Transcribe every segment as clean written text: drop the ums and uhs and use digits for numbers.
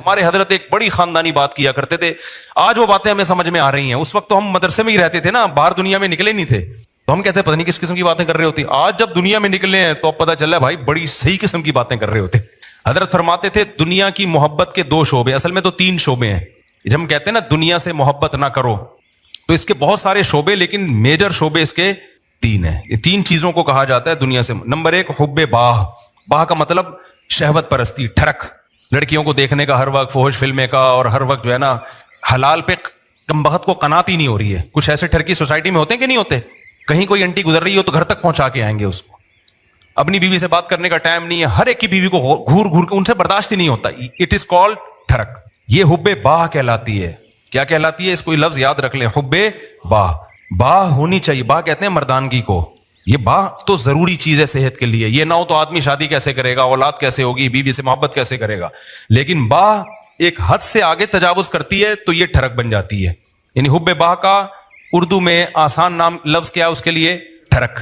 ہمارے حضرت ایک بڑی خاندانی بات کیا کرتے تھے, آج وہ باتیں ہمیں سمجھ میں آ رہی ہیں. اس وقت تو ہم مدرسے میں ہی رہتے تھے نا, باہر دنیا میں نکلے نہیں تھے, تو ہم کہتے ہیں پتہ نہیں کس قسم کی باتیں کر رہے ہوتے. آج جب دنیا میں نکلے ہیں تو اب پتہ چل رہا ہے بھائی بڑی صحیح قسم کی باتیں کر رہے ہوتے. حضرت فرماتے تھے دنیا کی محبت کے 2 شعبے, اصل میں تو 3 شعبے ہیں. جب ہم کہتے ہیں نا دنیا سے محبت نہ کرو, تو اس کے بہت سارے شعبے, لیکن میجر شعبے اس کے 3 ہیں. یہ 3 چیزوں کو کہا جاتا ہے دنیا سے. نمبر 1 حب باہ. باہ کا مطلب شہوت پرستی, ٹھڑک, لڑکیوں کو دیکھنے کا ہر وقت, فحش فلمیں کا, اور ہر وقت جو ہے نا حلال پہ کم بخت کو قناعت ہی نہیں ہو رہی ہے. کچھ ایسے ٹھرکی سوسائٹی میں ہوتے ہیں کہ نہیں ہوتے, کہیں کوئی انٹی گزر رہی ہو تو گھر تک پہنچا کے آئیں گے اس کو. اپنی بیوی سے بات کرنے کا ٹائم نہیں ہے, ہر ایک کی بیوی کو گھور گھور کے ان سے برداشت ہی نہیں ہوتا. اٹ از کالڈ ٹھڑک. یہ حب باہ کہلاتی ہے. کیا کہلاتی ہے؟ اس کو لفظ یاد رکھ لیں, حب باہ. باہ ہونی چاہیے, باہ کہتے ہیں مردانگی کو. یہ باہ تو ضروری چیز ہے صحت کے لیے. یہ نہ ہو تو آدمی شادی کیسے کرے گا, اولاد کیسے ہوگی, بیوی سے محبت کیسے کرے گا. لیکن باہ ایک حد سے آگے تجاوز کرتی ہے تو یہ ٹھڑک بن جاتی ہے. یعنی حب باہ کا اردو میں آسان نام لفظ کیا اس کے لیے؟ ٹھڑک.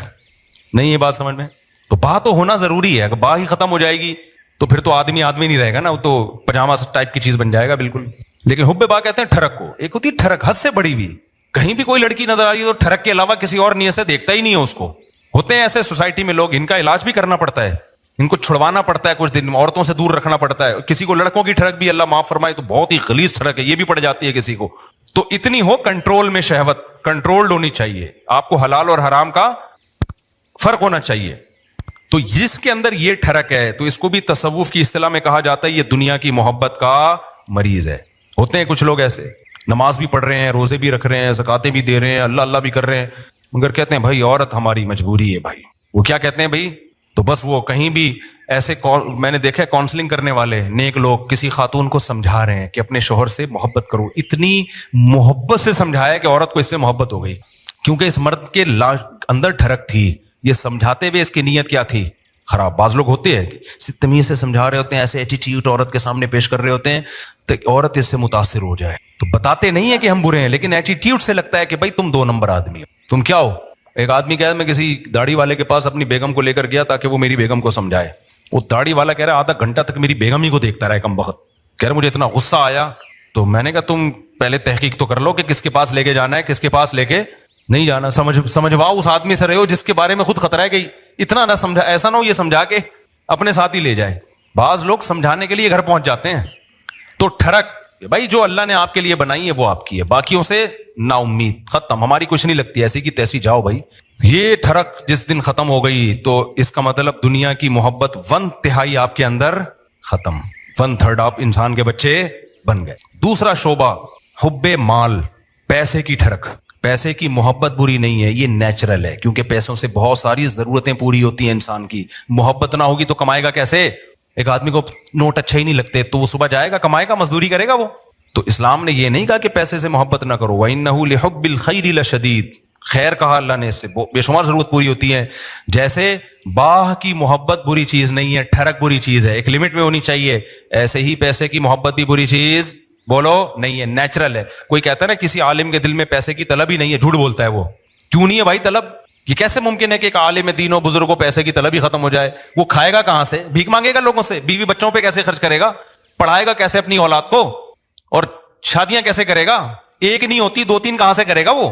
نہیں یہ بات سمجھ میں؟ تو باہ تو ہونا ضروری ہے. اگر باہ ہی ختم ہو جائے گی تو پھر تو آدمی نہیں رہے گا نا, وہ تو پجامہ ٹائپ کی چیز بن جائے گا بالکل. لیکن حب باہ کہتے ہیں ٹھڑک کو. ایک ہوتی ہے ٹھڑک حد سے بڑی ہوئی, کہیں بھی کوئی لڑکی نظر آ رہی ہے تو ٹھڑک کے علاوہ کسی اور نیت سے دیکھتا ہی نہیں ہے اس کو. ہوتے ہیں ایسے سوسائٹی میں لوگ, ان کا علاج بھی کرنا پڑتا ہے, ان کو چھڑوانا پڑتا ہے کچھ دن, عورتوں سے دور رکھنا پڑتا ہے. کسی کو لڑکوں کی ٹھڑک بھی, اللہ معاف فرمائے, تو بہت ہی غلیظ ٹھڑک ہے, یہ بھی پڑ جاتی ہے کسی کو. تو اتنی ہو کنٹرول میں, شہوت کنٹرولڈ ہونی چاہیے. آپ کو حلال اور حرام کا فرق ہونا چاہیے. تو جس کے اندر یہ ٹھڑک ہے تو اس کو بھی تصوف کی اصطلاح میں کہا جاتا ہے یہ دنیا کی محبت کا مریض ہے. ہوتے ہیں کچھ لوگ ایسے, نماز بھی پڑھ رہے ہیں, روزے بھی رکھ رہے ہیں, زکاتیں بھی دے رہے ہیں, اللہ اللہ بھی کر رہے ہیں, مگر کہتے ہیں بھائی عورت ہماری مجبوری ہے. بھائی وہ کیا کہتے ہیں بھائی, تو بس وہ کہیں بھی ایسے میں نے دیکھا کاؤنسلنگ کرنے والے نیک لوگ کسی خاتون کو سمجھا رہے ہیں کہ اپنے شوہر سے محبت کرو. اتنی محبت سے سمجھایا کہ عورت کو اس سے محبت ہو گئی, کیونکہ اس مرد کے اندر ٹھڑک تھی. یہ سمجھاتے ہوئے اس کی نیت کیا تھی؟ خراب. بعض لوگ ہوتے ہیں کہ تمیز سے سمجھا رہے ہوتے ہیں, ایسے ایٹیٹیوڈ عورت کے سامنے پیش کر رہے ہوتے ہیں تو عورت اس سے متاثر ہو جائے. تو بتاتے نہیں ہیں کہ ہم برے ہیں, لیکن ایٹیٹیوڈ سے لگتا ہے کہ بھائی تم 2 نمبر آدمی ہو. تم کیا ہو؟ ایک آدمی کہا میں کسی داڑھی والے کے پاس اپنی بیگم کو لے کر گیا تاکہ وہ میری بیگم کو سمجھائے. وہ داڑھی والا کہہ رہا ہے 1/2 گھنٹہ تک میری بیگم ہی کو دیکھتا رہا کم وقت. کہہ رہا مجھے اتنا غصہ آیا. تو میں نے کہا تم پہلے تحقیق تو کر لو کہ کس کے پاس لے کے جانا ہے, کس کے پاس لے کے نہیں جانا. سمجھواؤ اس آدمی سے رہے ہو جس کے بارے میں خود خطرہ ہے کہ اتنا نہ سمجھا, ایسا نہ ہو یہ سمجھا کے اپنے ساتھ ہی لے جائے. بعض لوگ سمجھانے کے لیے گھر پہنچ جاتے ہیں. تو ٹھڑک بھائی جو اللہ نے آپ کے لیے بنائی ہے وہ آپ کی ہے, باقیوں سے نا امید, ختم, ہماری کچھ نہیں لگتی, ایسی کی تیسی جاؤ بھائی. یہ ٹھڑک جس دن ختم ہو گئی تو اس کا مطلب دنیا کی محبت 1/3 آپ کے اندر ختم, 1/3 آپ انسان کے بچے بن گئے. دوسرا شعبہ حب مال, پیسے کی ٹھڑک. پیسے کی محبت بری نہیں ہے, یہ نیچرل ہے, کیونکہ پیسوں سے بہت ساری ضرورتیں پوری ہوتی ہیں انسان کی. محبت نہ ہوگی تو کمائے گا کیسے؟ ایک آدمی کو نوٹ اچھے ہی نہیں لگتے تو وہ صبح جائے گا, کمائے گا, مزدوری کرے گا وہ. تو اسلام نے یہ نہیں کہا کہ پیسے سے محبت نہ کرو. وَإِنَّهُ لِحُبِّ الْخَيْرِ لَشَدِيدٌ, خیر کہا اللہ نے, اس سے بے شمار ضرورت پوری ہوتی ہے. جیسے باہ کی محبت بری چیز نہیں ہے, ٹھڑک بری چیز ہے, ایک لمٹ میں ہونی چاہیے, ایسے ہی پیسے کی محبت بھی بری چیز بولو نہیں ہے, نیچرل ہے. کوئی کہتا ہے نا کسی عالم کے دل میں پیسے کی طلب ہی نہیں ہے, جھوٹ بولتا ہے وہ. کیوں نہیں ہے بھائی طلب؟ یہ کیسے ممکن ہے کہ ایک عالم دین و بزرگ کو پیسے کی طلب ہی ختم ہو جائے؟ وہ کھائے گا کہاں سے؟ بھیک مانگے گا لوگوں سے؟ بیوی بچوں پہ کیسے خرچ کرے گا؟ پڑھائے گا کیسے اپنی اولاد کو؟ اور شادیاں کیسے کرے گا؟ ایک نہیں ہوتی 2-3 کہاں سے کرے گا وہ؟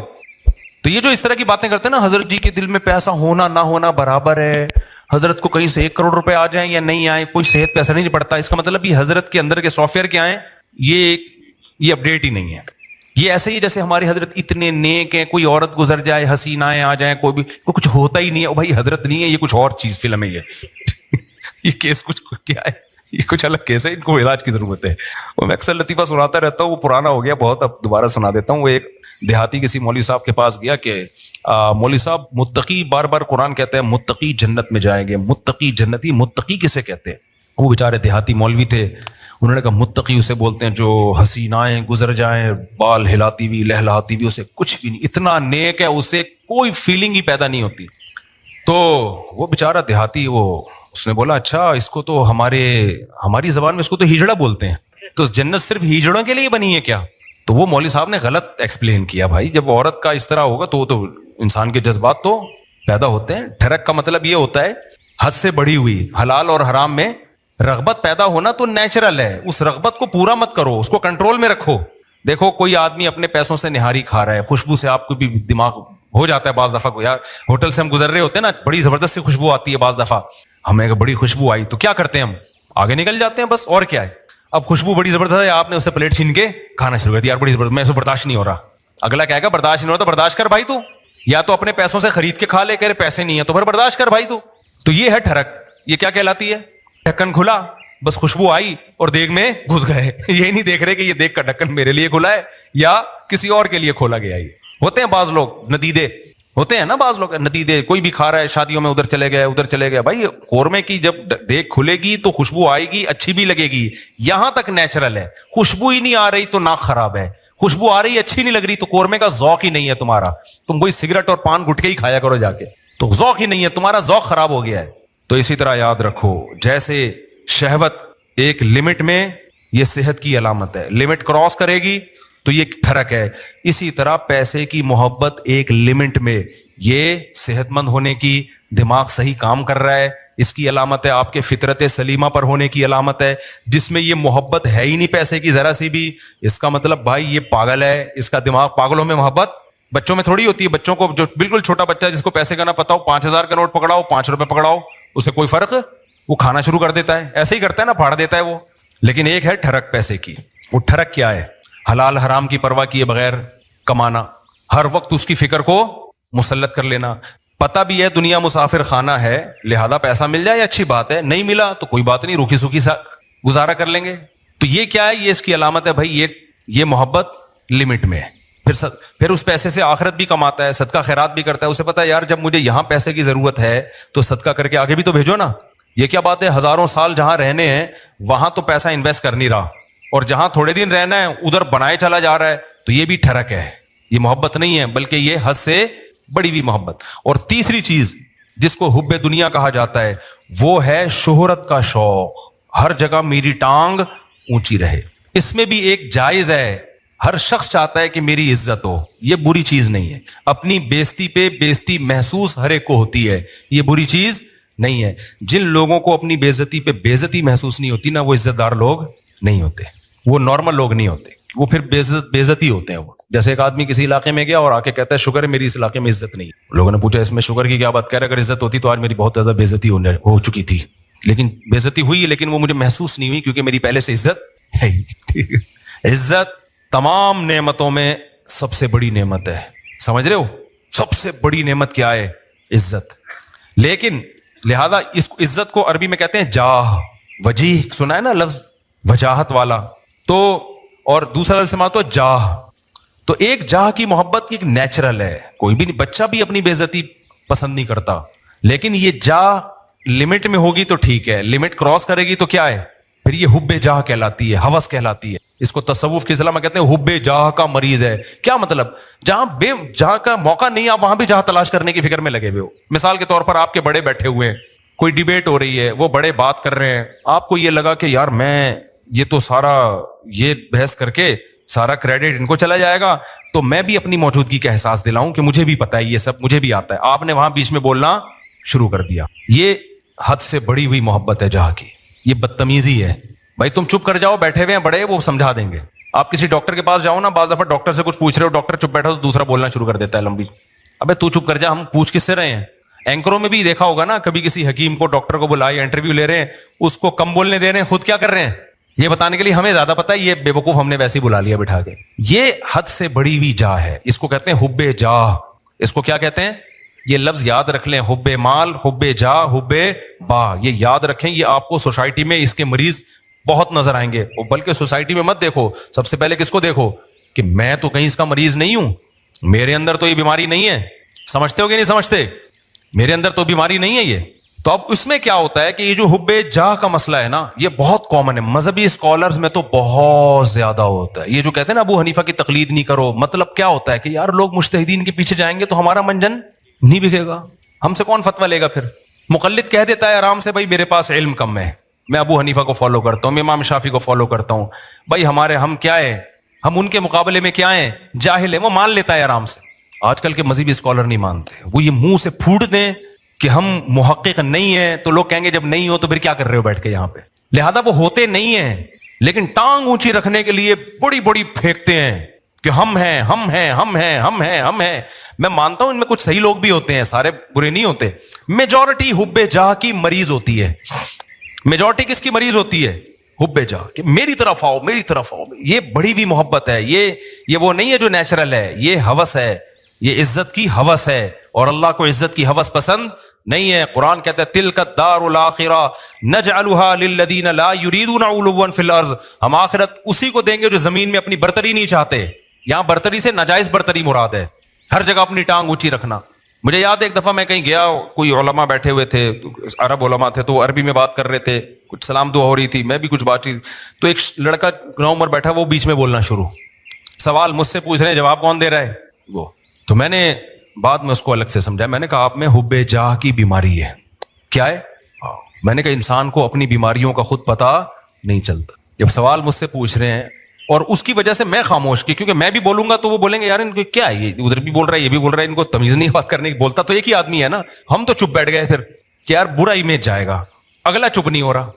تو یہ جو اس طرح کی باتیں کرتے ہیں نا, حضرت جی کے دل میں پیسہ ہونا نہ ہونا برابر ہے, حضرت کو کہیں سے 1 کروڑ روپے آ جائیں یا نہیں آئے کوئی صحت پہ اثر نہیں پڑتا. اس کا مطلب یہ حضرت کے اندر کے سافٹ ویئر کیا ہیں, یہ اپڈیٹ ہی نہیں ہے. یہ ایسے ہی جیسے ہماری حضرت اتنے نیک ہیں, کوئی عورت گزر جائے, حسینائیں آ جائیں, کوئی بھی کچھ ہوتا ہی نہیں ہے. بھائی حضرت نہیں ہے, یہ کچھ اور چیز فلم ہے. یہ کیس کچھ کیا ہے, یہ کچھ الگ کیس ہے, ان کو علاج کی ضرورت ہے. وہ میں اکثر لطیفہ سناتا رہتا ہوں, وہ پرانا ہو گیا بہت, اب دوبارہ سنا دیتا ہوں. وہ ایک دیہاتی کسی مولوی صاحب کے پاس گیا کہ مولوی صاحب متقی, بار بار قرآن کہتا ہے متقی جنت میں جائیں گے, متقی جنتی, متقی کسے کہتے ہیں؟ وہ بیچارے دیہاتی مولوی تھے, انہوں نے کہا متقی اسے بولتے ہیں جو حسینائیں گزر جائیں بال ہلاتی ہوئی لہلاتی ہوئی, اسے کچھ بھی نہیں, اتنا نیک ہے, اسے کوئی فیلنگ ہی پیدا نہیں ہوتی. تو وہ بیچارہ دیہاتی, اس نے بولا اچھا اس کو تو ہماری زبان میں اس کو تو ہجڑا بولتے ہیں, تو جنت صرف ہجڑوں کے لیے بنی ہے کیا؟ تو وہ مولوی صاحب نے غلط ایکسپلین کیا. بھائی جب عورت کا اس طرح ہوگا تو انسان کے جذبات تو پیدا ہوتے ہیں. ٹھڑک کا مطلب یہ ہوتا ہے حد سے بڑھی ہوئی, حلال اور حرام میں رغبت پیدا ہونا تو نیچرل ہے, اس رغبت کو پورا مت کرو, اس کو کنٹرول میں رکھو. دیکھو کوئی آدمی اپنے پیسوں سے نہاری کھا رہا ہے, خوشبو سے آپ کو بھی دماغ ہو جاتا ہے بعض دفعہ کو, یار ہوٹل سے ہم گزر رہے ہوتے ہیں نا, بڑی زبردست سی خوشبو آتی ہے بعض دفعہ, ہمیں بڑی خوشبو آئی تو کیا کرتے ہیں ہم, آگے نکل جاتے ہیں بس, اور کیا ہے. اب خوشبو بڑی زبردست ہے, آپ نے اسے پلیٹ چھین کے کھانا شروع کر دیا, یار بڑی زبردست, میں اسے برداشت نہیں ہو رہا. اگلا کہے گا برداشت نہیں ہو رہا تو برداشت کر بھائی تو, یا تو اپنے پیسوں سے خرید کے کھا لے, کہ پیسے نہیں ہے تو پھر برداشت کر بھائی تو. تو یہ ہے ٹھڑک, یہ کیا کہلاتی ہے, ڈھکن کھلا, بس خوشبو آئی اور دیگ میں گھس گئے, یہ نہیں دیکھ رہے کہ یہ دیگ کا ڈھکن میرے لیے کھلا ہے یا کسی اور کے لیے کھولا گیا. یہ ہوتے ہیں بعض لوگ ندیدے, ہوتے ہیں نا بعض لوگ ندیدے, کوئی بھی کھا رہا ہے شادیوں میں, ادھر چلے گئے ادھر چلے گئے. بھائی قورمے کی جب دیگ کھلے گی تو خوشبو آئے گی, اچھی بھی لگے گی, یہاں تک نیچرل ہے. خوشبو ہی نہیں آ رہی تو ناک خراب ہے, خوشبو آ رہی اچھی نہیں لگ رہی تو قورمے کا ذوق ہی نہیں ہے تمہارا, تم کوئی سگریٹ اور پان گٹکے ہی کھایا کرو جا کے, تو ذوق ہی نہیں ہے تمہارا, ذوق خراب ہو گیا ہے. تو اسی طرح یاد رکھو, جیسے شہوت ایک لمٹ میں, یہ صحت کی علامت ہے, لمٹ کراس کرے گی تو یہ ٹھڑک ہے. اسی طرح پیسے کی محبت ایک لمٹ میں, یہ صحت مند ہونے کی, دماغ صحیح کام کر رہا ہے, اس کی علامت ہے. آپ کے فطرت سلیمہ پر ہونے کی علامت ہے. جس میں یہ محبت ہے ہی نہیں پیسے کی ذرا سی بھی, اس کا مطلب بھائی یہ پاگل ہے, اس کا دماغ, پاگلوں میں محبت بچوں میں تھوڑی ہوتی ہے. بچوں کو, جو بالکل چھوٹا بچہ ہے جس کو پیسے کا نہ پتا ہو, 5,000 کا نوٹ پکڑاؤ, 5 روپے پکڑاؤ, اسے کوئی فرق, وہ کھانا شروع کر دیتا ہے, ایسے ہی کرتا ہے نا, پھاڑ دیتا ہے وہ. لیکن ایک ہے ٹھڑک پیسے کی. وہ ٹھڑک کیا ہے, حلال حرام کی پرواہ کیے بغیر کمانا, ہر وقت اس کی فکر کو مسلط کر لینا. پتہ بھی ہے دنیا مسافر خانہ ہے, لہذا پیسہ مل جائے اچھی بات ہے, نہیں ملا تو کوئی بات نہیں, روکھی سوکھی سا گزارا کر لیں گے. تو یہ کیا ہے, یہ اس کی علامت ہے بھائی, یہ محبت لمٹ میں ہے. پھر اس پیسے سے آخرت بھی کماتا ہے, صدقہ خیرات بھی کرتا ہے. اسے پتا ہے یار جب مجھے یہاں پیسے کی ضرورت ہے تو صدقہ کر کے آگے بھی تو بھیجو نا. یہ کیا بات ہے, ہزاروں سال جہاں رہنے ہیں وہاں تو پیسہ انویسٹ کر نہیں رہا, اور جہاں تھوڑے دن رہنا ہے ادھر بنائے چلا جا رہا ہے. تو یہ بھی ٹھڑک ہے, یہ محبت نہیں ہے, بلکہ یہ حد سے بڑی ہوئی محبت. اور تیسری چیز جس کو حب دنیا کہا جاتا ہے, وہ ہے شہرت کا شوق, ہر جگہ میری ٹانگ اونچی رہے. اس میں بھی ایک جائز ہے, ہر شخص چاہتا ہے کہ میری عزت ہو, یہ بری چیز نہیں ہے. اپنی بےزتی پہ بےزتی محسوس ہر ایک کو ہوتی ہے, یہ بری چیز نہیں ہے. جن لوگوں کو اپنی بےزتی پہ بےزتی محسوس نہیں ہوتی نا, وہ عزت دار لوگ نہیں ہوتے, وہ نارمل لوگ نہیں ہوتے, وہ پھر بےزتی ہوتے ہیں. وہ جیسے ایک آدمی کسی علاقے میں گیا اور آ کے کہتا ہے شکر ہے میری اس علاقے میں عزت نہیں. لوگوں نے پوچھا اس میں شکر کی کیا بات, کہہ رہے اگر عزت ہوتی تو آج میری بہت زیادہ بےزتی ہو چکی تھی, لیکن بےزتی ہوئی لیکن وہ مجھے محسوس نہیں ہوئی کیونکہ میری پہلے سے عزت ہے. عزت تمام نعمتوں میں سب سے بڑی نعمت ہے, سمجھ رہے ہو, سب سے بڑی نعمت کیا ہے, عزت. لیکن لہذا اس عزت کو عربی میں کہتے ہیں جاہ, وجیح سنا ہے نا لفظ, وجاہت والا. تو اور دوسرا لفظ سماعت تو جاہ. تو ایک جاہ کی محبت کی ایک نیچرل ہے, کوئی بھی بچہ بھی اپنی بے عزتی پسند نہیں کرتا, لیکن یہ جاہ لمٹ میں ہوگی تو ٹھیک ہے, لمٹ کراس کرے گی تو کیا ہے, پھر یہ حب جاہ کہلاتی ہے, ہوس کہلاتی ہے. اس کو تصوف کی اصطلاح میں کہتے ہیں حب جاہ کا مریض ہے. کیا مطلب, جہاں بے جاہ کا موقع نہیں, آپ وہاں بھی جاہ تلاش کرنے کی فکر میں لگے ہوئے ہو. مثال کے طور پر آپ کے بڑے بیٹھے ہوئے ہیں, کوئی ڈیبیٹ ہو رہی ہے, وہ بڑے بات کر رہے ہیں, آپ کو یہ لگا کہ یار میں یہ تو سارا یہ بحث کر کے سارا کریڈٹ ان کو چلا جائے گا, تو میں بھی اپنی موجودگی کا احساس دلاؤں کہ مجھے بھی پتا ہے یہ سب, مجھے بھی آتا ہے. آپ نے وہاں بیچ میں بولنا شروع کر دیا. یہ حد سے بڑی ہوئی محبت ہے جہاں کی, یہ بدتمیزی ہے. بھائی تم چپ کر جاؤ, بیٹھے ہوئے ہیں بڑے, وہ سمجھا دیں گے. آپ کسی ڈاکٹر کے پاس جاؤ نا, بعض دفعہ ڈاکٹر سے کچھ پوچھ رہے ہو, ڈاکٹر چپ بیٹھا تو دوسرا بولنا شروع کر دیتا ہے لمبی. ابے تو چپ کر جا, ہم پوچھ کس سے رہے ہیں. اینکروں میں بھی دیکھا ہوگا نا, کبھی کسی حکیم کو ڈاکٹر کو بلائے, انٹرویو لے رہے ہیں, اس کو کم بولنے دے رہے ہیں, خود کیا کر رہے ہیں یہ بتانے کے لیے ہمیں زیادہ پتا ہے, یہ بے وقوف ہم نے ویسے ہی بلا لیا بٹھا کے. یہ حد سے بڑی ہوئی جاہ ہے, اس کو کہتے ہیں حب جاہ. اس کو کیا کہتے ہیں, یہ لفظ یاد رکھ لیں, حب مال, حب جاہ, حب با, یہ یاد رکھیں. یہ آپ کو سوسائٹی میں اس کے مریض بہت نظر آئیں گے. بلکہ سوسائٹی میں مت دیکھو, سب سے پہلے کس کو دیکھو کہ میں تو کہیں اس کا مریض نہیں ہوں, میرے اندر تو یہ بیماری نہیں ہے. سمجھتے ہو کہ نہیں سمجھتے, میرے اندر تو بیماری نہیں ہے یہ. تو اب اس میں کیا ہوتا ہے کہ یہ جو حب جاہ کا مسئلہ ہے نا, یہ بہت کامن ہے. مذہبی اسکالرز میں تو بہت زیادہ ہوتا ہے. یہ جو کہتے ہیں نا ابو حنیفہ کی تقلید نہیں کرو, مطلب کیا ہوتا ہے کہ یار لوگ مجتہدین کے پیچھے جائیں گے تو ہمارا منجن نہیں بکے گا, ہم سے کون فتویٰ لے گا. پھر مقلد کہہ دیتا ہے آرام سے, بھائی میرے پاس علم کم ہے, میں ابو حنیفہ کو فالو کرتا ہوں, میں امام شافعی کو فالو کرتا ہوں, بھائی ہم کیا ہے, ہم ان کے مقابلے میں کیا ہیں, جاہل ہیں. وہ مان لیتا ہے آرام سے. آج کل کے مذہبی اسکالر نہیں مانتے, وہ یہ منہ سے پھوڑ دیں کہ ہم محقق نہیں ہیں تو لوگ کہیں گے جب نہیں ہو تو پھر کیا کر رہے ہو بیٹھ کے یہاں پہ. لہذا وہ ہوتے نہیں ہیں لیکن ٹانگ اونچی رکھنے کے لیے بڑی بڑی پھینکتے ہیں کہ ہم ہیں ہم ہیں ہم ہیں ہم ہیں ہم ہیں. میں مانتا ہوں ان میں کچھ صحیح لوگ بھی ہوتے ہیں, سارے برے نہیں ہوتے. میجورٹی حب جاہ کی مریض ہوتی ہے. میجورٹی کس کی مریض ہوتی ہے؟ حب جاہ, کہ میری طرف آؤ میری طرف آؤ. یہ بڑی بھی محبت ہے, یہ وہ نہیں ہے جو نیچرل ہے, یہ ہوس ہے, یہ عزت کی ہوس ہے. اور اللہ کو عزت کی ہوس پسند نہیں ہے. قرآن کہتا ہے تلک الدار الاخرہ نجعلها للذین لا یریدون علوا فی الارض, ہم آخرت اسی کو دیں گے جو زمین میں اپنی برتری نہیں چاہتے. یہاں برتری سے ناجائز برتری مراد ہے, ہر جگہ اپنی ٹانگ اونچی رکھنا. مجھے یاد ہے ایک دفعہ میں کہیں گیا, کوئی علماء بیٹھے ہوئے تھے, عرب علماء تھے, تو عربی میں بات کر رہے تھے, کچھ سلام دعا ہو رہی تھی, میں بھی کچھ بات چیت, تو ایک لڑکا نو عمر بیٹھا, وہ بیچ میں بولنا شروع, سوال مجھ سے پوچھ رہے ہیں, جواب کون دے رہا ہے وہ. تو میں نے بعد میں اس کو الگ سے سمجھا, میں نے کہا آپ میں حب جاہ کی بیماری ہے. کیا ہے؟ میں نے کہا انسان کو اپنی بیماریوں کا خود پتہ نہیں چلتا. جب سوال مجھ سے پوچھ رہے ہیں اور اس کی وجہ سے میں خاموش کی, کیونکہ میں بھی بولوں گا تو وہ بولیں گے یار ان کو کیا ہے, یہ ادھر بھی بول رہا ہے یہ بھی بول رہا ہے, ان کو تمیز نہیں بات کرنے کی. بولتا تو ایک ہی آدمی ہے نا. ہم تو چپ بیٹھ گئے پھر کہ یار برا امیج جائے گا, اگلا چپ نہیں ہو رہا.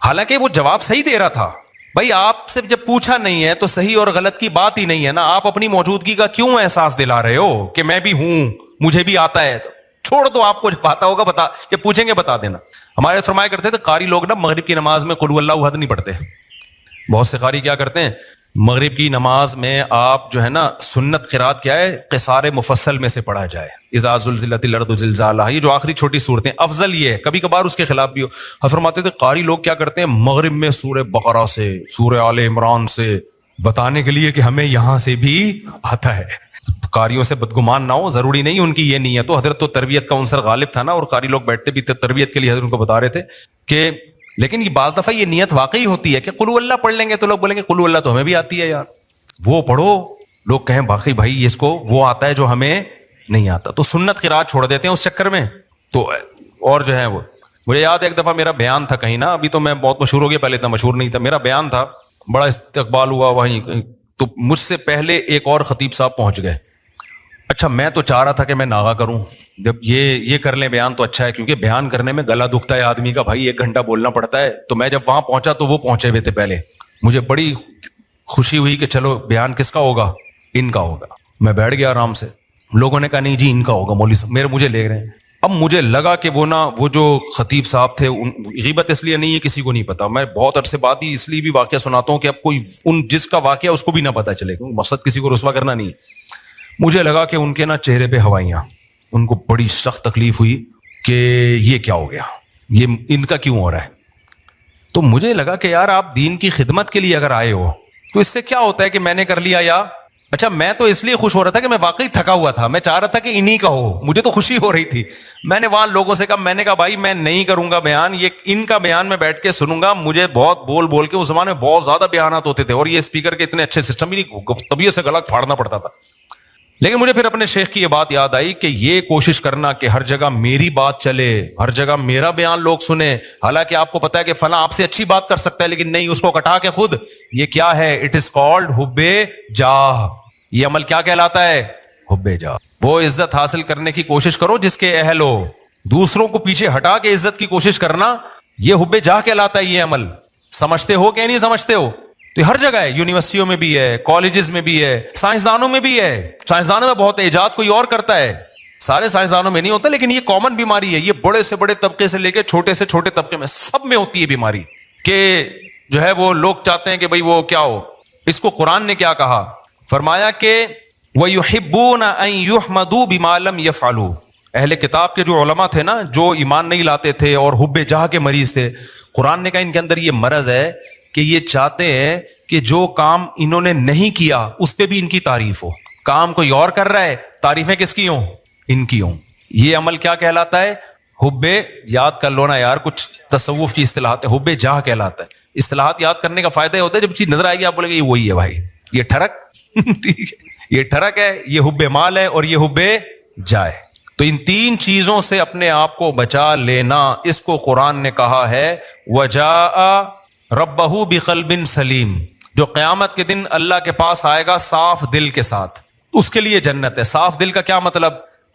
حالانکہ وہ جواب صحیح دے رہا تھا. بھائی آپ سے جب پوچھا نہیں ہے تو صحیح اور غلط کی بات ہی نہیں ہے نا. آپ اپنی موجودگی کا کیوں احساس دلا رہے ہو کہ میں بھی ہوں, مجھے بھی آتا ہے. چھوڑ دو, آپ کو جب آتا ہوگا بتا, جب پوچھیں گے بتا دینا. ہمارے فرمایا کرتے تھے قاری لوگ نا مغرب کی نماز میں قل اللہ احد نہیں پڑھتے. بہت سے قاری کیا کرتے ہیں, مغرب کی نماز میں آپ جو ہے نا سنت قرات کیا ہے, قصار مفصل میں سے پڑھا جائے, اذا زلزلت الارض زلزالہا, یہ جو آخری چھوٹی صورتیں افضل یہ ہے. کبھی کبھار اس کے خلاف بھی ہو. فرماتے تھے قاری لوگ کیا کرتے ہیں, مغرب میں سورہ بقرہ سے سورہ آل عمران سے بتانے کے لیے کہ ہمیں یہاں سے بھی آتا ہے. قاریوں سے بدگمان نہ ہو, ضروری نہیں ان کی یہ نیت تو. حضرت تو تربیت کا عنصر غالب تھا نا, اور قاری لوگ بیٹھتے بھی تربیت کے لیے حضرت ان کو بتا رہے تھے کہ, لیکن یہ بعض دفعہ یہ نیت واقعی ہوتی ہے کہ قل اللہ پڑھ لیں گے تو لوگ بولیں گے قل اللہ تو ہمیں بھی آتی ہے یار, وہ پڑھو. لوگ کہیں باقی بھائی اس کو وہ آتا ہے جو ہمیں نہیں آتا, تو سنت قرات چھوڑ دیتے ہیں اس چکر میں. تو اور جو ہے وہ مجھے یاد ہے ایک دفعہ میرا بیان تھا کہیں نا, ابھی تو میں بہت مشہور ہو گیا, پہلے اتنا مشہور نہیں تھا. میرا بیان تھا, بڑا استقبال ہوا وہیں, تو مجھ سے پہلے ایک اور خطیب صاحب پہنچ گئے. اچھا میں تو چاہ رہا تھا کہ میں ناغا کروں, جب یہ کر لیں بیان تو اچھا ہے, کیونکہ بیان کرنے میں گلا دکھتا ہے آدمی کا, بھائی 1 گھنٹہ بولنا پڑتا ہے. تو میں جب وہاں پہنچا تو وہ پہنچے ہوئے تھے پہلے. مجھے بڑی خوشی ہوئی کہ چلو بیان کس کا ہوگا, ان کا ہوگا. میں بیٹھ گیا آرام سے. لوگوں نے کہا نہیں جی ان کا ہوگا, مولوی صاحب مجھے لے رہے ہیں. اب مجھے لگا کہ وہ جو خطیب صاحب تھے, غیبت اس لیے نہیں ہے کسی کو نہیں پتا, میں بہت عرصے بعد ہی اس لیے بھی واقعہ سناتا ہوں کہ اب کوئی جس کا واقعہ اس کو بھی نہ پتا چلے, مقصد کسی کو رسوا کرنا نہیں. مجھے لگا کہ ان کے نا چہرے پہ ہوائیاں, ان کو بڑی سخت تکلیف ہوئی کہ یہ کیا ہو گیا, یہ ان کا کیوں ہو رہا ہے. تو مجھے لگا کہ یار آپ دین کی خدمت کے لیے اگر آئے ہو تو اس سے کیا ہوتا ہے کہ میں نے کر لیا, یا اچھا میں تو اس لیے خوش ہو رہا تھا کہ میں واقعی تھکا ہوا تھا, میں چاہ رہا تھا کہ انہی کا ہو, مجھے تو خوشی ہو رہی تھی. میں نے وہاں لوگوں سے کہا, میں نے کہا بھائی میں نہیں کروں گا بیان, یہ ان کا بیان میں بیٹھ کے سنوں گا. مجھے بہت بول کے, اس زمانے میں بہت زیادہ بیانات ہوتے تھے اور یہ اسپیکر کے اتنے اچھے سسٹم ہی نہیں, طبیعت سے گلا پھاڑنا پڑتا تھا. لیکن مجھے پھر اپنے شیخ کی یہ بات یاد آئی کہ یہ کوشش کرنا کہ ہر جگہ میری بات چلے, ہر جگہ میرا بیان لوگ سنیں, حالانکہ آپ کو پتا ہے کہ فلاں آپ سے اچھی بات کر سکتا ہے لیکن نہیں, اس کو کٹا کے خود. یہ کیا ہے؟ اٹ از کالڈ حب جاہ. یہ عمل کیا کہلاتا ہے؟ حب جاہ. وہ عزت حاصل کرنے کی کوشش کرو جس کے اہل ہو, دوسروں کو پیچھے ہٹا کے عزت کی کوشش کرنا, یہ حب جاہ کہلاتا ہے. یہ عمل سمجھتے ہو کہ نہیں سمجھتے ہو؟ تو ہر جگہ ہے, یونیورسٹیوں میں بھی ہے, کالجز میں بھی ہے, سائنسدانوں میں بھی ہے. سائنسدانوں میں بہت ایجاد کوئی اور کرتا ہے, سارے سائنسدانوں میں نہیں ہوتا, لیکن یہ کامن بیماری ہے. یہ بڑے سے بڑے طبقے سے لے کے چھوٹے سے چھوٹے طبقے میں سب میں ہوتی ہے بیماری, کہ جو ہے وہ لوگ چاہتے ہیں کہ بھئی وہ کیا ہو. اس کو قرآن نے کیا کہا, فرمایا کہ وَيُحِبُّونَ أَن يُحْمَدُوا بِمَا لَمْ يَفْعَلُوا. اہل کتاب کے جو علماء تھے نا, جو ایمان نہیں لاتے تھے اور حب جاہ کے مریض تھے, قرآن نے کہا ان کے اندر یہ مرض ہے کہ یہ چاہتے ہیں کہ جو کام انہوں نے نہیں کیا اس پہ بھی ان کی تعریف ہو. کام کوئی اور کر رہا ہے, تعریفیں کس کی ہوں؟ ان کی ہوں. یہ عمل کیا کہلاتا ہے؟ حب, یاد کر لو نا یار, کچھ تصوف کی اصطلاحات ہے, حب جاہ کہلاتا ہے. اصطلاحات یاد کرنے کا فائدہ یہ ہوتا ہے جب چیز نظر آئے گی آپ بولے گے یہ وہی ہے بھائی, یہ ٹھڑک ٹھیک ہے, یہ ٹھڑک ہے, یہ حب مال ہے اور یہ حب جائے. تو ان 3 چیزوں سے اپنے آپ کو بچا لینا, اس کو قرآن نے کہا ہے وجاء ربہ بقلب سلیم. جو قیامت کے دن اللہ کے پاس آئے گا صاف دل کے ساتھ, اس کے لیے جنت ہے. صاف دل کا کیا مطلب؟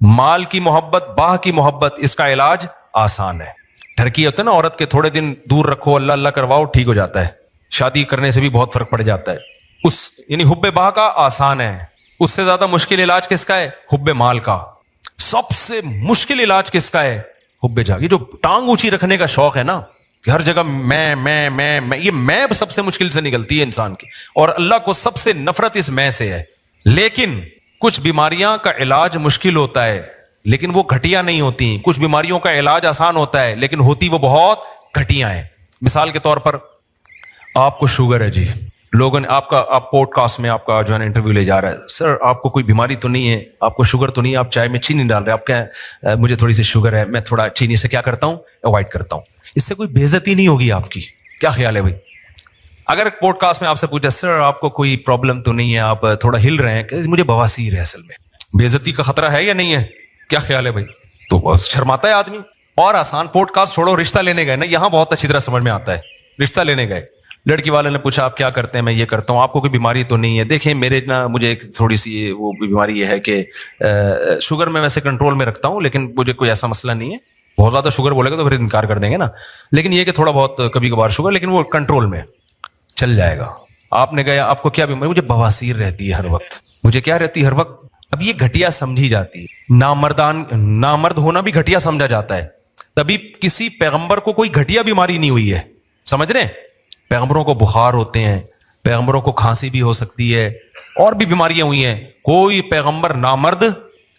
مال کی محبت، باہ کی محبت، اس کا علاج آسان ہے. ڈھرکی ہوتا ہے نا عورت کے، تھوڑے دن دور رکھو، اللہ اللہ کرواؤ، ٹھیک ہو جاتا ہے. شادی کرنے سے بھی بہت فرق پڑ جاتا ہے. یعنی حب باہ کا آسان ہے. اس سے زیادہ مشکل علاج کس کا ہے؟ حب مال کا. سب سے مشکل علاج کس کا ہے؟ حب جاہ. یہ جو ٹانگ اونچی رکھنے کا شوق ہے نا کہ ہر جگہ میں، یہ میں سب سے مشکل سے نکلتی ہے انسان کی، اور اللہ کو سب سے نفرت اس میں سے ہے. لیکن کچھ بیماریاں کا علاج مشکل ہوتا ہے لیکن وہ گھٹیا نہیں ہوتی. کچھ بیماریوں کا علاج آسان ہوتا ہے لیکن ہوتی وہ بہت گھٹیا ہیں. مثال کے طور پر آپ کو شوگر ہے جی، لوگوں نے آپ پوڈ کاسٹ میں آپ کا جو ہے نا انٹرویو لے جا رہا ہے، سر آپ کو کوئی بیماری تو نہیں ہے، آپ کو شوگر تو نہیں ہے، آپ چائے میں چینی ڈال رہے ہیں، آپ کہیں مجھے تھوڑی سی شوگر ہے، میں تھوڑا چینی سے کیا کرتا ہوں، اوائڈ کرتا ہوں. اس سے کوئی بے عزتی نہیں ہوگی آپ کی. کیا خیال ہے بھائی؟ اگر پوڈ کاسٹ میں آپ سے پوچھا سر آپ کو کوئی پرابلم تو نہیں ہے، آپ تھوڑا ہل رہے ہیں، کہ مجھے بواسیر ہے، اصل میں بے عزتی کا خطرہ ہے یا نہیں ہے؟ کیا خیال ہے بھائی؟ تو شرماتا ہے آدمی. اور آسان پوڈ کاسٹ چھوڑو، رشتہ لینے گئے نا، یہاں بہت اچھی طرح سمجھ میں آتا ہے. رشتہ لینے گئے، لڑکی والے نے پوچھا آپ کیا کرتے ہیں؟ میں یہ کرتا ہوں. آپ کو کوئی بیماری تو نہیں ہے؟ دیکھیں میرے نا مجھے ایک تھوڑی سی وہ بیماری یہ ہے کہ شوگر میں ویسے کنٹرول میں رکھتا ہوں لیکن مجھے کوئی ایسا مسئلہ نہیں ہے. بہت زیادہ شوگر بولے گا تو پھر انکار کر دیں گے نا، لیکن یہ کہ تھوڑا بہت کبھی کبھار شوگر، لیکن وہ کنٹرول میں چل جائے گا. آپ نے کہا آپ کو کیا بیماری؟ مجھے بواسیر رہتی ہے ہر وقت. مجھے کیا رہتی ہے ہر وقت؟ اب یہ گھٹیا سمجھی جاتی ہے. نامرد ہونا بھی گھٹیا سمجھا جاتا ہے. تبھی کسی پیغمبر کو کوئی گھٹیا بیماری نہیں ہوئی ہے. سمجھ رہے ہیں؟ پیغمبروں کو بخار ہوتے ہیں، پیغمبروں کو کھانسی بھی ہو سکتی ہے، اور بھی بیماریاں ہوئی ہیں. کوئی پیغمبر نامرد،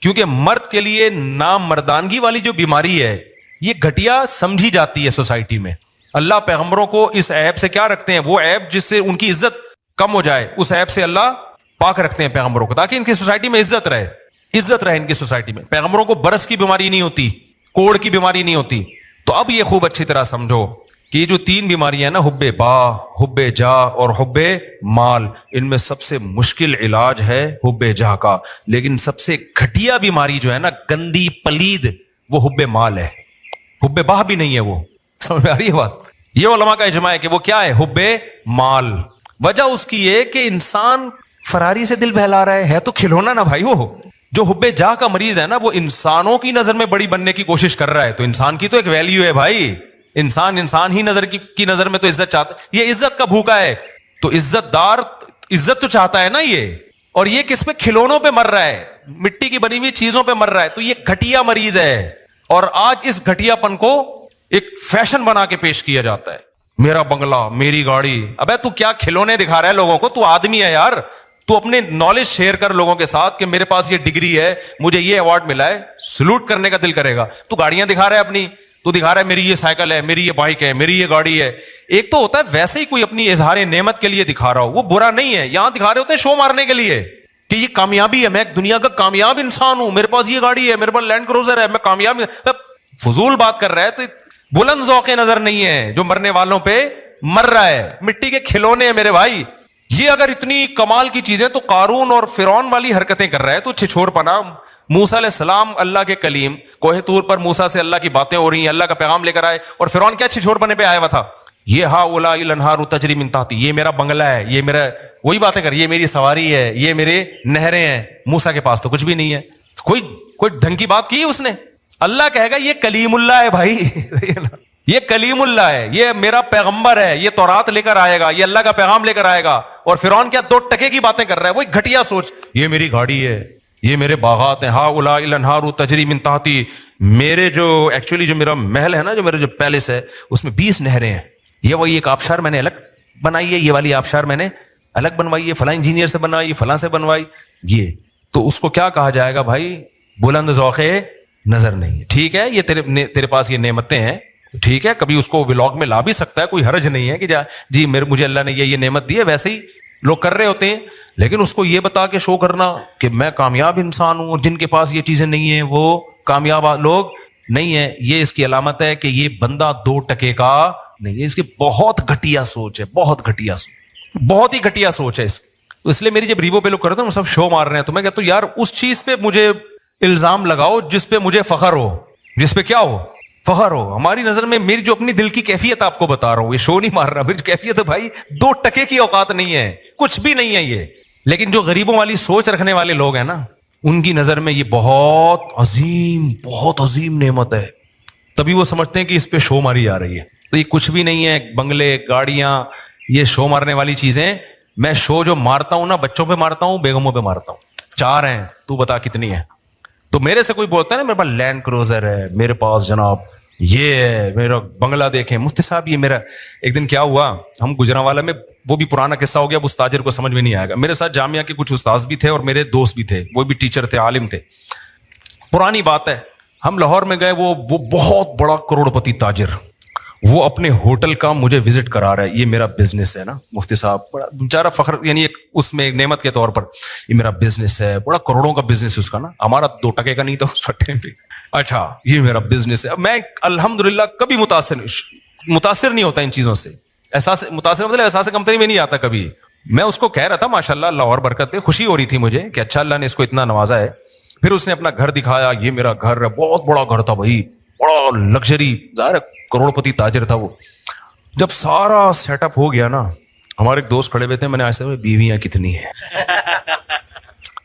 کیونکہ مرد کے لیے نامردانگی والی جو بیماری ہے یہ گھٹیا سمجھی جاتی ہے سوسائٹی میں. اللہ پیغمبروں کو اس عیب سے کیا رکھتے ہیں؟ وہ عیب جس سے ان کی عزت کم ہو جائے، اس عیب سے اللہ پاک رکھتے ہیں پیغمبروں کو، تاکہ ان کی سوسائٹی میں عزت رہے ان کی سوسائٹی میں. پیغمبروں کو برس کی بیماری نہیں ہوتی، کوڑ کی بیماری نہیں ہوتی. تو اب یہ خوب اچھی طرح سمجھو کہ یہ جو تین بیماریاں نا، حب باہ، حب جاہ اور حب مال، ان میں سب سے مشکل علاج ہے حب جاہ کا. لیکن سب سے گھٹیا بیماری جو ہے نا، گندی پلید، وہ حب مال ہے. حب باہ بھی نہیں ہے وہ. سمجھ میں آ رہی ہے بات؟ یہ علماء کا اجماع ہے کہ وہ کیا ہے؟ حب مال. وجہ اس کی یہ کہ انسان فراری سے دل بہلا رہا ہے تو کھلونا نا بھائی. وہ جو حب جاہ کا مریض ہے نا، وہ انسانوں کی نظر میں بڑی بننے کی کوشش کر رہا ہے. تو انسان کی تو ایک ویلیو ہے بھائی، انسان ہی نظر کی نظر میں تو عزت چاہتا ہے. یہ عزت کا بھوکا ہے، تو عزت دار عزت تو چاہتا ہے نا یہ. اور یہ کس پہ؟ کھلونوں پہ مر رہا ہے، مٹی کی بنی ہوئی چیزوں پہ مر رہا ہے. تو یہ گھٹیا مریض ہے. اور آج اس گھٹیا پن کو ایک فیشن بنا کے پیش کیا جاتا ہے. میرا بنگلہ، میری گاڑی. ابے تو کیا کھلونے دکھا رہا ہے لوگوں کو؟ تو آدمی ہے یار. تو اپنے نالج شیئر کر لوگوں کے ساتھ کہ میرے پاس یہ ڈگری ہے، مجھے یہ ایوارڈ ملا ہے. سلوٹ کرنے کا دل کرے گا. تو گاڑیاں دکھا رہا ہے اپنی، تو دکھا رہا ہے میری یہ سائیکل ہے، میری یہ بائک ہے، میری یہ گاڑی ہے. ایک تو ہوتا ہے ویسے ہی کوئی اپنی اظہار نعمت کے لیے دکھا رہا ہو، وہ برا نہیں ہے. یہاں دکھا رہے ہوتے ہیں شو مارنے کے لیے کہ یہ کامیابی ہے، میں ایک دنیا کا کامیاب انسان ہوں، میرے پاس یہ گاڑی ہے، میرے پاس لینڈ کروزر ہے، میں کامیاب. فضول بات کر رہا ہے. تو بلند ذوق نظر نہیں ہے جو مرنے والوں پہ مر رہا ہے. مٹی کے کھلونے ہیں میرے بھائی. یہ اگر اتنی کمال کی چیزیں تو قارون اور فرعون والی حرکتیں کر رہا ہے تو چھچور پنا. موسیٰ علیہ السلام اللہ کے کلیم، کوہ طور پر موسیٰ سے اللہ کی باتیں ہو رہی ہیں، اللہ کا پیغام لے کر آئے، اور فرعون کیا چھچور پنے پہ آیا ہوا تھا؟ یہ ہاؤلاء الانہار تجری من تحتی، یہ میرا بنگلہ ہے، یہ میرا، وہی باتیں کر، یہ میری سواری ہے، یہ میرے نہریں ہیں. موسیٰ کے پاس تو کچھ بھی نہیں ہے. کوئی ڈھنگ کی بات کی اس نے؟ اللہ کہے گا یہ کلیم اللہ ہے بھائی. یہ کلیم اللہ ہے، یہ میرا پیغمبر ہے، یہ تورات لے کر آئے گا، یہ اللہ کا پیغام لے کر آئے گا. اور فرعون کیا 2 ٹکے کی باتیں کر رہا ہے؟ وہی گھٹیا سوچ. یہ میری گاڑی ہے، یہ میرے باغات ہیں، ہاؤلاء الانہار تجری من تحتی. میرے جو ایکچولی جو میرا محل ہے نا، جو میرا جو پیلس ہے، اس میں 20 نہریں ہیں. یہ وہی ایک آبشار میں نے الگ بنائی ہے، یہ والی آبشار میں نے الگ بنوائی ہے، فلاں انجینئر سے بنوائی، فلاں سے بنوائی. یہ تو اس کو کیا کہا جائے گا بھائی؟ بلند ذوق نظر نہیں ہے. ٹھیک ہے، یہ تیرے پاس یہ نعمتیں ہیں، ٹھیک ہے، کبھی اس کو ولاگ میں لا بھی سکتا ہے، کوئی حرج نہیں ہے کہ جی مجھے اللہ نے یہ نعمت دی ہے. ویسے ہی لوگ کر رہے ہوتے ہیں، لیکن اس کو یہ بتا کے شو کرنا کہ میں کامیاب انسان ہوں، اور جن کے پاس یہ چیزیں نہیں ہیں وہ کامیاب لوگ نہیں ہیں. یہ اس کی علامت ہے کہ یہ بندہ 2 ٹکے کا نہیں ہے. اس کی بہت گھٹیا سوچ ہے، بہت گھٹیا سوچ، بہت ہی گھٹیا سوچ ہے اس کی. اس لیے میری جب ریوو پہ لوگ کرتے ہیں سب شو مار رہے ہیں، تو میں کہتا ہوں یار اس چیز پہ مجھے الزام لگاؤ جس پہ مجھے فخر ہو، جس پہ کیا ہو؟ فخر ہو. ہماری نظر میں میری جو اپنی دل کی کیفیت آپ کو بتا رہا ہوں، یہ شو نہیں مار رہا، میری جو کیفیت ہے بھائی 2 ٹکے کی اوقات نہیں ہے، کچھ بھی نہیں ہے یہ. لیکن جو غریبوں والی سوچ رکھنے والے لوگ ہیں نا، ان کی نظر میں یہ بہت عظیم نعمت ہے. تبھی وہ سمجھتے ہیں کہ اس پہ شو ماری جا رہی ہے. تو یہ کچھ بھی نہیں ہے. بنگلے، گاڑیاں، یہ شو مارنے والی چیزیں. میں شو جو مارتا ہوں نا، بچوں پہ مارتا ہوں، بیگموں پہ مارتا ہوں. 4 ہیں، تو بتا کتنی ہے. تو میرے سے کوئی بولتا ہے نا میرے پاس لینڈ کروزر ہے، میرے پاس جناب یہ ہے، میرا بنگلہ دیکھیں. مفتی صاحب یہ میرا ایک دن کیا ہوا، ہم گجرانوالہ میں، وہ بھی پرانا قصہ ہو گیا، اب اس تاجر کو سمجھ میں نہیں آئے گا. میرے ساتھ جامعہ کے کچھ استاذ بھی تھے اور میرے دوست بھی تھے، وہ بھی ٹیچر تھے، عالم تھے. پرانی بات ہے، ہم لاہور میں گئے، وہ بہت بڑا کروڑ پتی تاجر، وہ اپنے ہوٹل کا مجھے وزٹ کرا رہا ہے. یہ میرا بزنس ہے نا مفتی صاحب، بڑا بیچارہ فخر، یعنی ایک اس میں ایک نعمت کے طور پر، یہ میرا بزنس ہے، بڑا کروڑوں کا بزنس ہے اس کا نا، ہمارا 2 ٹکے کا نہیں تھا اس ٹائم پہ. اچھا یہ میرا بزنس ہے. میں الحمدللہ کبھی متاثر نہیں ہوتا ان چیزوں سے. احساس متاثر مطلب احساس کمتری میں نہیں آتا کبھی. میں اس کو کہہ رہا تھا ماشاءاللہ اللہ اور برکت دے، خوشی ہو رہی تھی مجھے کہ اچھا اللہ نے اس کو اتنا نوازا ہے. پھر اس نے اپنا گھر دکھایا، یہ میرا گھر ہے، بہت بڑا گھر تھا بھائی، بڑا لگژری، ظاہر ہے کروڑ پتی تاجر تھا وہ. جب سارا سیٹ اپ ہو گیا نا، ہمارے ایک دوست کھڑے ہوئے تھے، میں نے ایسے میں بیویاں کتنی ہیں؟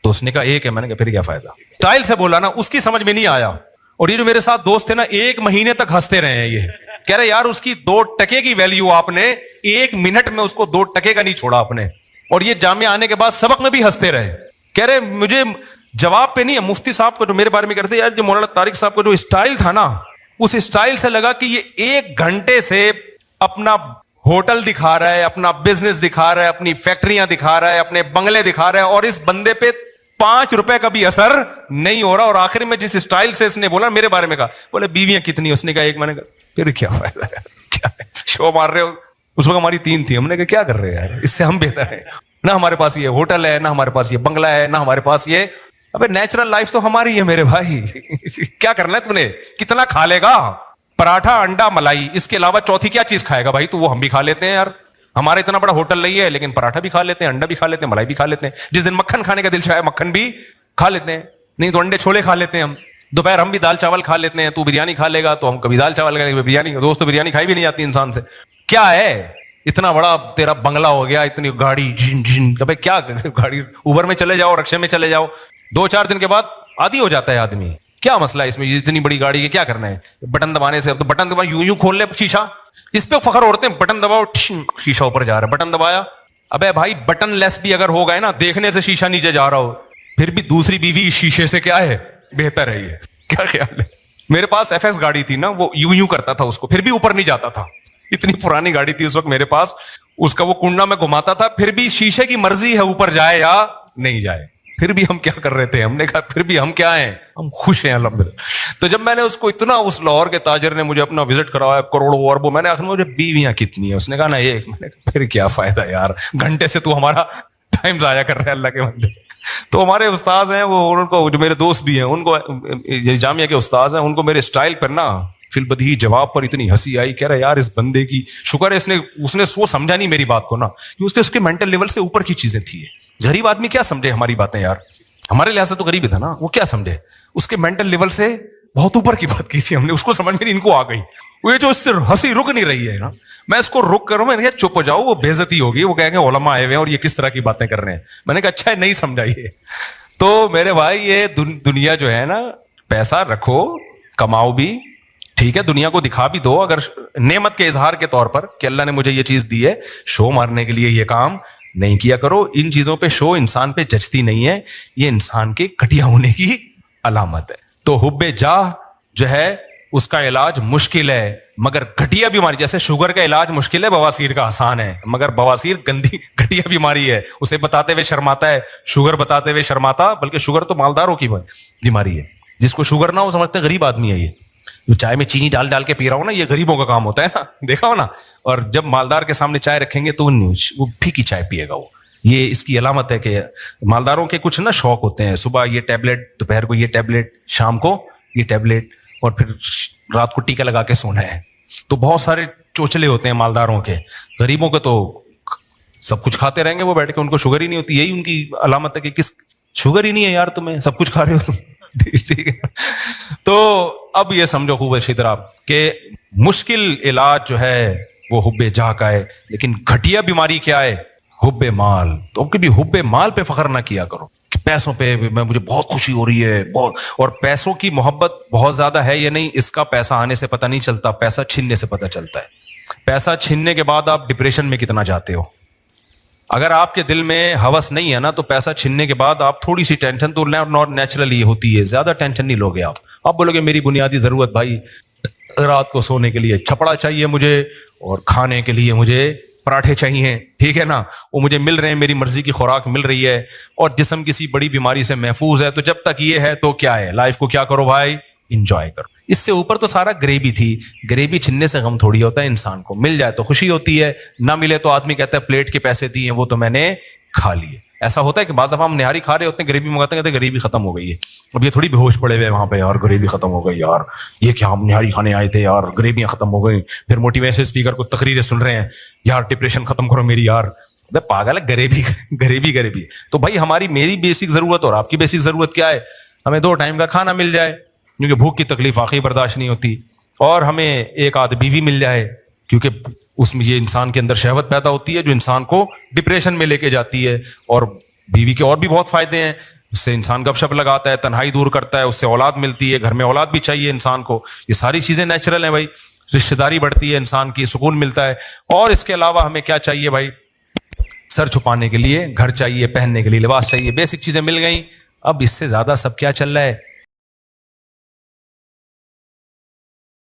تو اس نے کہا 1 ہے. میں نے کہا پھر کیا فائدہ. اسٹائل سے بولا نا، اس کی سمجھ میں نہیں آیا. اور یہ جو میرے ساتھ دوست تھے نا، 1 مہینے تک ہنستے رہے ہیں. یہ کہہ رہے یار اس کی 2 ٹکے کی ویلیو آپ نے 1 منٹ میں اس کو 2 ٹکے کا نہیں چھوڑا آپ نے. اور یہ جامعہ آنے کے بعد سبق میں بھی ہنستے رہے. کہہ رہے مجھے جواب پہ نہیں ہے. مفتی صاحب کو جو میرے بارے میں کرتے یار، جو مولانا طارق صاحب کو جو اسٹائل تھا نا، اس اسٹائل سے لگا کہ یہ 1 گھنٹے سے اپنا ہوٹل دکھا رہا ہے، اپنا بزنس دکھا رہا ہے، اپنی فیکٹریاں دکھا رہا ہے، اپنے بنگلے دکھا رہا ہے، اور اس بندے پہ 5 روپے کا بھی اثر نہیں ہو رہا. اور آخر میں جس اسٹائل سے اس نے بولا میرے بارے میں کہا، بولے بیویاں کتنی؟ اس نے کہا 1. میں نے کہا پھر کیا فائدہ ہے، کیا شو مار رہے ہو. اس وقت ہماری 3 تھی. ہم نے کہا کیا کر رہے ہیں یار، اس سے ہم بہتر ہیں. نہ ہمارے پاس یہ ہوٹل ہے، نہ ہمارے پاس یہ بنگلہ ہے، نہ ہمارے پاس یہ. ابے نیچرل لائف تو ہماری ہے میرے بھائی. کیا کرنا ہے تم نے؟ کتنا کھا لے گا؟ پراٹھا، انڈا، ملائی، اس کے علاوہ چوتھی کیا چیز کھائے گا بھائی؟ تو وہ ہم بھی کھا لیتے ہیں یار. ہمارا اتنا بڑا ہوٹل نہیں ہے، لیکن پراٹھا بھی کھا لیتے ہیں، انڈا بھی کھا لیتے ہیں، ملائی بھی کھا لیتے ہیں. جس دن مکھن کھانے کا دل چاہے مکھن بھی کھا لیتے ہیں، نہیں تو انڈے چھولے کھا لیتے ہیں. ہم دوپہر ہم بھی دال چاول کھا لیتے ہیں. تو بریانی کھا لے گا تو ہم کبھی دال چاول کھائیں گے. بریانی دوست تو بریانی کھائی بھی نہیں جاتی انسان سے. کیا ہے اتنا بڑا تیرا بنگلہ ہو گیا، اتنی گاڑی، بھائی کیا گاڑی، اوبر میں چلے جاؤ، رکشے میں چلے جاؤ، 2-4 دن کے بعد عادی ہو جاتا ہے آدمی. کیا مسئلہ ہے اس میں؟ اتنی بڑی گاڑی کے کیا کرنا ہے؟ بٹن دبانے سے، اب تو بٹن دبا یوں کھول لے شیشہ، اس پہ فخر ہوتے ہیں. بٹن دباؤ، شیشہ اوپر جا رہا ہے، بٹن دبایا. ابے بھائی بٹن لیس بھی اگر ہو گئے نا، دیکھنے سے شیشہ نیچے جا رہا ہو، پھر بھی دوسری بیوی شیشے سے کیا ہے بہتر ہے. یہ کیا خیال ہے؟ میرے پاس FX گاڑی تھی نا، وہ یوں کرتا تھا اس کو، پھر بھی اوپر نہیں جاتا تھا. اتنی پرانی گاڑی تھی اس وقت میرے پاس، اس کا وہ کنڈا میں گھماتا تھا، پھر بھی شیشے کی مرضی ہے اوپر جائے یا نہیں جائے. پھر بھی ہم کیا کر رہے تھے؟ ہم نے کہا پھر بھی ہم کیا ہیں، ہم خوش ہیں الحمدللہ. تو جب میں نے اس کو اتنا، اس لاہور کے تاجر نے مجھے اپنا وزٹ کروایا کروڑوں اربوں، میں نے آخر مجھے بیویاں کتنی ہیں؟ اس نے کہا نا 1. میں نے کہا پھر کیا فائدہ یار، گھنٹے سے تو ہمارا ٹائم ضائع کر رہے ہیں اللہ کے بندے. تو ہمارے استاذ ہیں وہ، ان کو جو میرے دوست بھی ہیں، ان کو جامعہ کے استاذ ہیں، ان کو میرے اسٹائل پر نا فی البدیہی جواب پر اتنی ہنسی آئی. کہہ رہا یار اس بندے کی شکر ہے اس نے وہ سمجھا نہیں میری بات کو نا، کہ اس کے مینٹل لیول سے اوپر کی چیزیں تھی. غریب آدمی کیا سمجھے ہماری باتیں یار، ہمارے لحاظ سے تو غریب ہی تھا نا، وہ کیا سمجھے؟ اس کے مینٹل لیول سے بہت اوپر کی بات کی تھی ہم نے، اس کو سمجھ میں ان کو آ گئی. وہ یہ جو اس سے ہنسی رک نہیں رہی ہے نا، میں اس کو رک کروں، میں نے کہا چپ ہو جاؤ، وہ بے عزتی ہوگی، وہ کہیں گے علماء آئے ہوئے ہیں اور یہ کس طرح کی باتیں کر رہے ہیں. میں نے کہا اچھا ہے نہیں سمجھائیے. تو میرے بھائی یہ دنیا جو ہے نا، پیسہ رکھو، کماؤ بھی ٹھیک ہے، دنیا کو دکھا بھی دو اگر نعمت کے اظہار کے طور پر کہ اللہ نے مجھے یہ چیز دی ہے. شو مارنے کے لیے یہ کام نہیں کیا کرو. ان چیزوں پہ شو انسان پہ جچتی نہیں ہے، یہ انسان کے گھٹیا ہونے کی علامت ہے. تو حب جاہ جو ہے اس کا علاج مشکل ہے، مگر گھٹیا بیماری، جیسے شوگر کا علاج مشکل ہے، بواسیر کا آسان ہے. مگر بواسیر گندی گھٹیا بیماری ہے، اسے بتاتے ہوئے شرماتا ہے، شوگر بتاتے ہوئے شرماتا. بلکہ شوگر تو مالداروں کی بیماری ہے. جس کو شوگر نہ ہو سمجھتے غریب آدمی ہے. یہ جو چائے میں چینی ڈال کے پی رہا ہو نا، یہ غریبوں کا کام ہوتا ہے نا، دیکھا ہو نا. اور جب مالدار کے سامنے چائے رکھیں گے تو وہ پھیکی چائے پیے گا. وہ یہ اس کی علامت ہے کہ مالداروں کے کچھ نا شوق ہوتے ہیں، صبح یہ ٹیبلٹ، دوپہر کو یہ ٹیبلٹ، شام کو یہ ٹیبلٹ، اور پھر رات کو ٹیکا لگا کے سونا ہے. تو بہت سارے چوچلے ہوتے ہیں مالداروں کے. غریبوں کے تو سب کچھ کھاتے رہیں گے وہ بیٹھ کے، ان کو شوگر ہی نہیں ہوتی. یہی ان کی علامت ہے کہ کس شوگر ہی نہیں ہے یار تمہیں، سب کچھ کھا رہے ہو تم. ٹھیک ہے. تو اب یہ سمجھو خوب اچھی طرح کہ مشکل علاج جو ہے وہ حب جاہ کا ہے، لیکن گھٹیا بیماری کیا ہے؟ حب مال. تو کبھی حب مال پہ فخر نہ کیا کرو کہ پیسوں پہ مجھے بہت خوشی ہو رہی ہے بہت, اور پیسوں کی محبت بہت زیادہ ہے یا نہیں, اس کا پیسہ آنے سے پتہ نہیں چلتا, پیسہ چھیننے سے پتہ چلتا ہے. پیسہ چھیننے کے بعد آپ ڈپریشن میں کتنا جاتے ہو. اگر آپ کے دل میں ہوس نہیں ہے نا, تو پیسہ چھیننے کے بعد آپ تھوڑی سی ٹینشن تو نیچرلی ہوتی ہے, زیادہ ٹینشن نہیں لوگے آپ بولو گے میری بنیادی ضرورت بھائی رات کو سونے کے لیے چھپڑا چاہیے مجھے, اور کھانے کے لیے مجھے پراٹھے چاہیے, ٹھیک ہے نا, وہ مجھے مل رہے ہیں, میری مرضی کی خوراک مل رہی ہے, اور جسم کسی بڑی بیماری سے محفوظ ہے. تو جب تک یہ ہے تو کیا ہے, لائف کو کیا کرو بھائی, انجوائے کرو. اس سے اوپر تو سارا غریبی تھی. غریبی چھننے سے غم تھوڑی ہوتا ہے انسان کو, مل جائے تو خوشی ہوتی ہے, نہ ملے تو آدمی کہتا ہے پلیٹ کے پیسے دیے وہ تو میں نے کھا لیے. ایسا ہوتا ہے کہ بعض دفعہ ہم نہاری کھا رہے ہوتے ہیں, غریبی منگاتے ہیں, کہتے ہیں غریبی ختم ہو گئی ہے. اب یہ تھوڑی بے ہوش پڑے ہوئے وہاں پہ, یار غریبی ختم ہو گئی یار, یہ کیا ہم نہاری کھانے آئے تھے یار, غریبیاں ختم ہو گئی. پھر موٹیویشن اسپیکر کو تقریریں سن رہے ہیں, یار ڈپریشن ختم کرو میری یار. پاگل ہے, غریبی. تو بھائی میری بیسک ضرورت اور آپ کی بیسک ضرورت کیا ہے, ہمیں 2 ٹائم کا کھانا مل جائے, کیونکہ بھوک کی تکلیف واقعی برداشت نہیں ہوتی, اور ہمیں ایک آدھ بیوی مل جائے, کیونکہ اس میں یہ انسان کے اندر شہوت پیدا ہوتی ہے جو انسان کو ڈپریشن میں لے کے جاتی ہے. اور بیوی کے اور بھی بہت فائدے ہیں, اس سے انسان گپ شپ لگاتا ہے, تنہائی دور کرتا ہے, اس سے اولاد ملتی ہے, گھر میں اولاد بھی چاہیے انسان کو. یہ ساری چیزیں نیچرل ہیں بھائی, رشتہ داری بڑھتی ہے انسان کی, سکون ملتا ہے. اور اس کے علاوہ ہمیں کیا چاہیے بھائی, سر چھپانے کے لیے گھر چاہیے, پہننے کے لیے لباس چاہیے, بیسک چیزیں مل گئیں. اب اس سے زیادہ سب کیا چل رہا ہے,